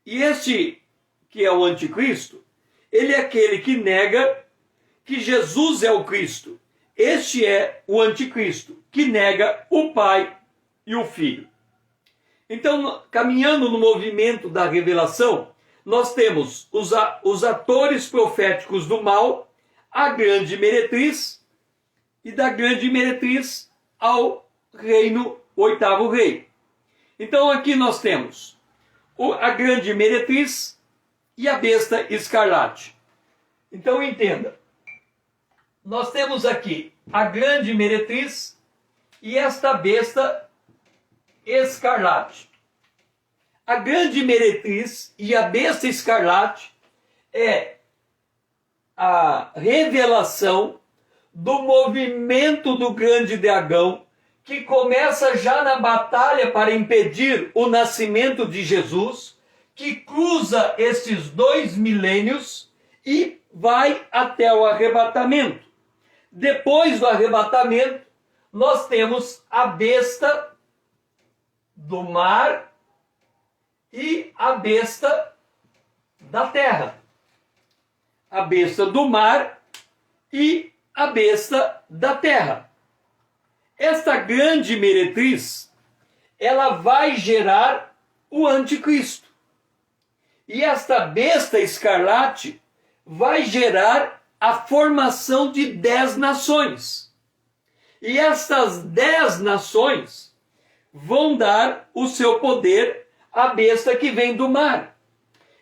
E este, que é o anticristo, ele é aquele que nega que Jesus é o Cristo. Este é o anticristo, que nega o Pai e o Filho. Então, caminhando no movimento da revelação, nós temos os atores proféticos do mal, a grande meretriz, e da grande meretriz ao reino, oitavo rei. Então aqui nós temos a grande meretriz e a besta escarlate. Então entenda, nós temos aqui a grande meretriz e esta besta escarlate. A grande meretriz e a besta escarlate é a revelação do movimento do grande dragão, que começa já na batalha para impedir o nascimento de Jesus, que cruza esses 2 milênios e vai até o arrebatamento. Depois do arrebatamento, nós temos a besta do mar e a besta da terra. A besta do mar e a besta da terra. Esta grande meretriz, ela vai gerar o anticristo. E esta besta escarlate vai gerar a formação de 10 nações. E estas 10 nações vão dar o seu poder à besta que vem do mar.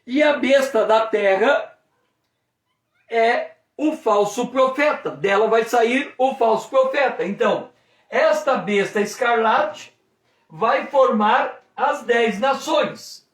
E a besta da terra é o falso profeta. Dela vai sair o falso profeta. Então, esta besta escarlate vai formar as 10 nações.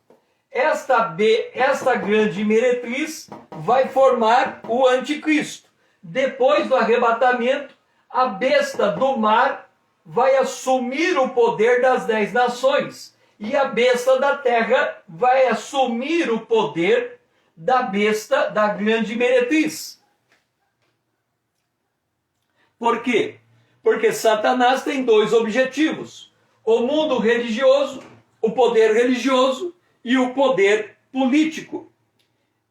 Esta grande meretriz vai formar o anticristo. Depois do arrebatamento, a besta do mar vai assumir o poder das 10 nações. E a besta da terra vai assumir o poder da besta da grande meretriz. Por quê? Porque Satanás tem 2 objetivos: o mundo religioso, o poder religioso e o poder político.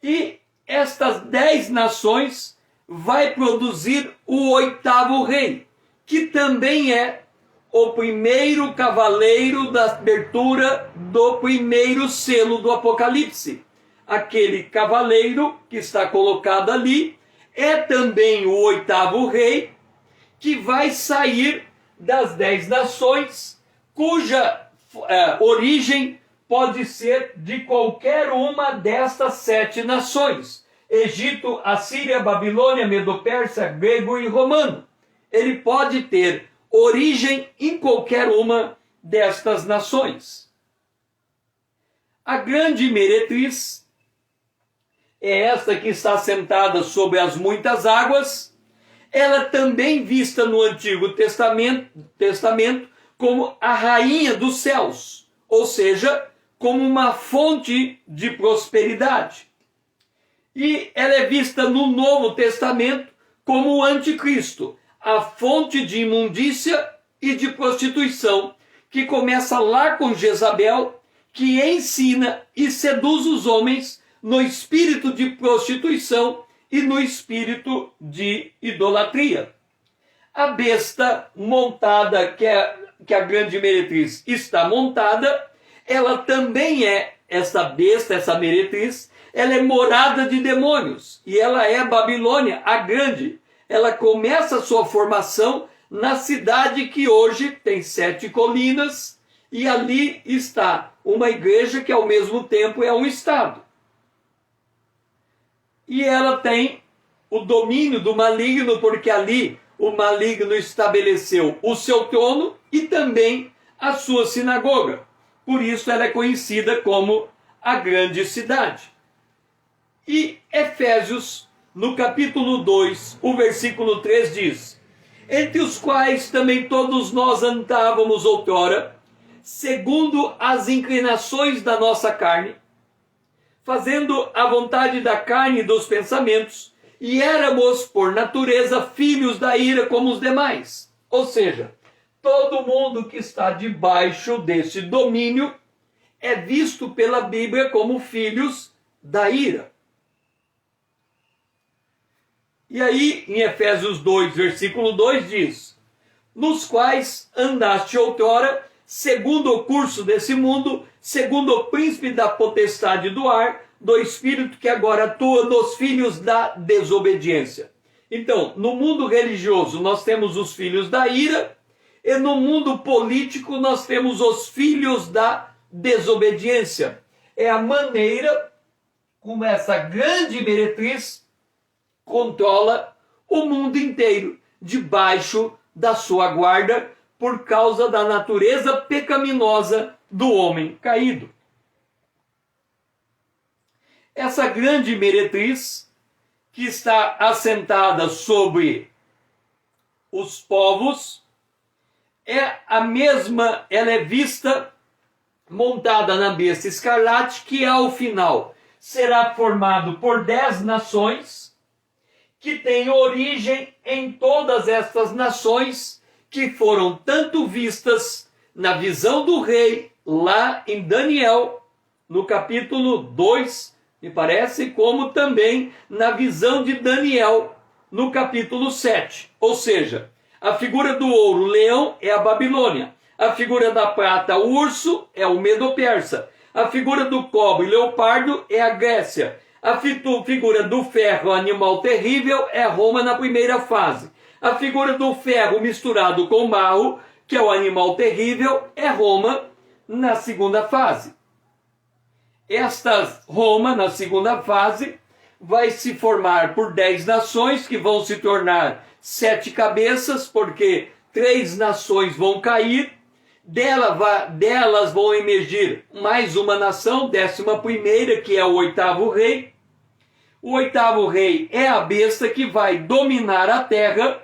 E estas 10 nações vai produzir o 8º rei, que também é o primeiro cavaleiro da abertura do primeiro selo do Apocalipse. Aquele cavaleiro que está colocado ali é também o 8º rei, que vai sair das 10 nações, cuja origem pode ser de qualquer uma destas 7 nações: Egito, Assíria, Babilônia, Medo-Persa, grego e romano. Ele pode ter origem em qualquer uma destas nações. A grande meretriz é esta que está sentada sobre as muitas águas. Ela também vista no Antigo Testamento como a rainha dos céus, ou seja, como uma fonte de prosperidade. E ela é vista no Novo Testamento como o anticristo, a fonte de imundícia e de prostituição, que começa lá com Jezabel, que ensina e seduz os homens no espírito de prostituição e no espírito de idolatria. A besta montada, que a grande meretriz está montada, ela também é, essa besta, essa meretriz, ela é morada de demônios, e ela é Babilônia, a grande. Ela começa a sua formação na cidade que hoje tem 7 colinas, e ali está uma igreja que ao mesmo tempo é um estado. E ela tem o domínio do maligno, porque ali o maligno estabeleceu o seu trono e também a sua sinagoga. Por isso ela é conhecida como a grande cidade. E Efésios, no capítulo 2, o versículo 3 diz: entre os quais também todos nós andávamos outrora, segundo as inclinações da nossa carne, fazendo a vontade da carne e dos pensamentos, e éramos, por natureza, filhos da ira como os demais. Ou seja, todo mundo que está debaixo desse domínio é visto pela Bíblia como filhos da ira. E aí, em Efésios 2, versículo 2 diz: nos quais andaste outrora, segundo o curso desse mundo, segundo o príncipe da potestade do ar, do espírito que agora atua nos filhos da desobediência. Então, no mundo religioso nós temos os filhos da ira, e no mundo político nós temos os filhos da desobediência. É a maneira como essa grande meretriz controla o mundo inteiro debaixo da sua guarda por causa da natureza pecaminosa do homem caído. Essa grande meretriz que está assentada sobre os povos é a mesma, ela é vista montada na besta escarlate, que ao final será formado por 10 nações, que tem origem em todas estas nações, que foram tanto vistas na visão do rei, lá em Daniel, no capítulo 2, me parece, como também na visão de Daniel, no capítulo 7. Ou seja, a figura do ouro, leão, é a Babilônia. A figura da prata, o urso, é o Medo-Persa. A figura do cobre, leopardo, é a Grécia. A figura do ferro, animal terrível, é Roma na primeira fase. A figura do ferro misturado com barro, que é o animal terrível, é Roma na segunda fase. Esta Roma, na segunda fase, vai se formar por 10 nações, que vão se tornar 7 cabeças, porque 3 nações vão cair, delas vão emergir mais uma nação, 11ª, que é o 8º rei. O 8º rei é a besta que vai dominar a terra,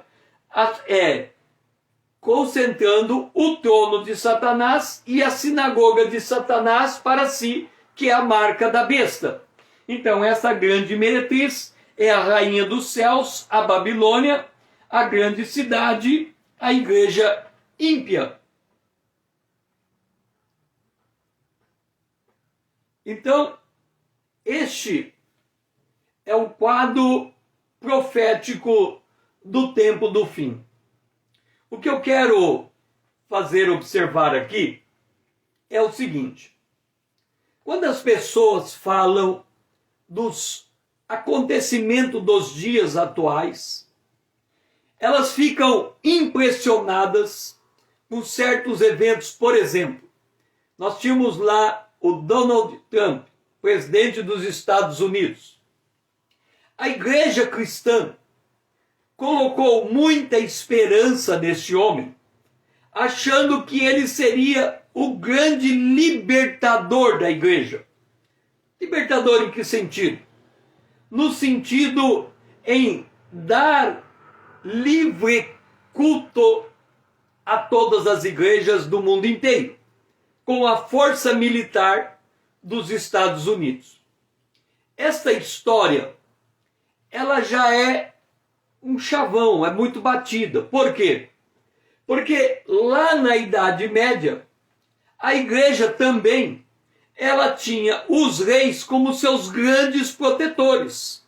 concentrando o trono de Satanás e a sinagoga de Satanás para si, que é a marca da besta. Então essa grande meretriz é a rainha dos céus, a Babilônia, a grande cidade, a igreja ímpia. Então, este é o quadro profético do tempo do fim. O que eu quero fazer observar aqui é o seguinte: quando as pessoas falam dos acontecimentos dos dias atuais, elas ficam impressionadas com certos eventos. Por exemplo, nós tínhamos lá o Donald Trump, presidente dos Estados Unidos. A igreja cristã colocou muita esperança nesse homem, achando que ele seria o grande libertador da igreja. Libertador em que sentido? No sentido em dar livre culto a todas as igrejas do mundo inteiro, com a força militar dos Estados Unidos. Esta história, ela já é um chavão, é muito batida. Por quê? Porque lá na Idade Média, a igreja também, ela tinha os reis como seus grandes protetores.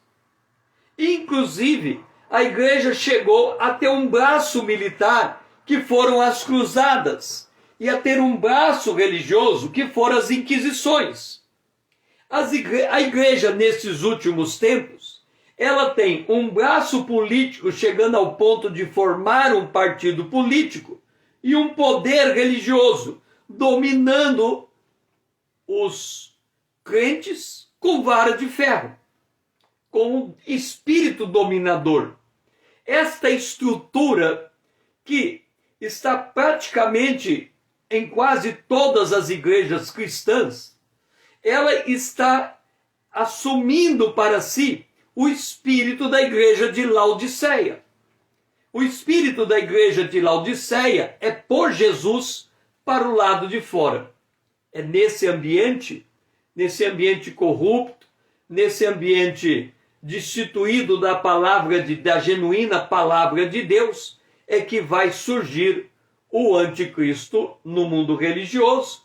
Inclusive, a igreja chegou a ter um braço militar, que foram as cruzadas, e a ter um braço religioso, que foram as inquisições. A igreja, nesses últimos tempos, ela tem um braço político, chegando ao ponto de formar um partido político, e um poder religioso, dominando os crentes com vara de ferro, com um espírito dominador. Esta estrutura, que está praticamente em quase todas as igrejas cristãs, ela está assumindo para si o espírito da igreja de Laodiceia. O espírito da igreja de Laodiceia é por Jesus para o lado de fora. É nesse ambiente corrupto, nesse ambiente destituído da genuína palavra de Deus, é que vai surgir o anticristo no mundo religioso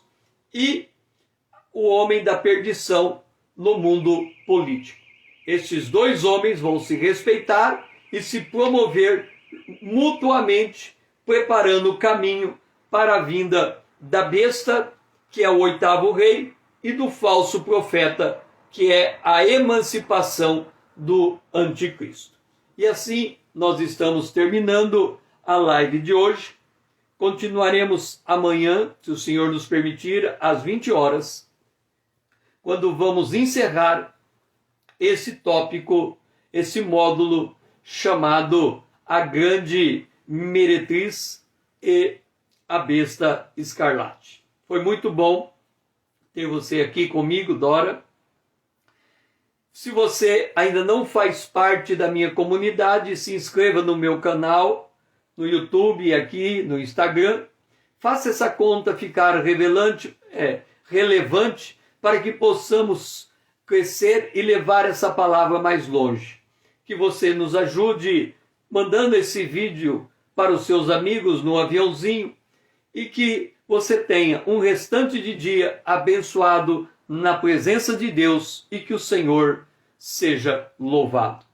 e o homem da perdição no mundo político. Estes dois homens vão se respeitar e se promover mutuamente, preparando o caminho para a vinda da besta, que é o oitavo rei, e do falso profeta, que é a emancipação do anticristo. E assim nós estamos terminando a live de hoje. Continuaremos amanhã, se o Senhor nos permitir, às 20 horas, quando vamos encerrar esse tópico, esse módulo chamado A Grande Meretriz e a Besta Escarlate. Foi muito bom ter você aqui comigo, Dora. Se você ainda não faz parte da minha comunidade, se inscreva no meu canal, no YouTube e aqui no Instagram. Faça essa conta ficar relevante para que possamos crescer e levar essa palavra mais longe. Que você nos ajude mandando esse vídeo para os seus amigos no aviãozinho e que você tenha um restante de dia abençoado na presença de Deus e que o Senhor seja louvado.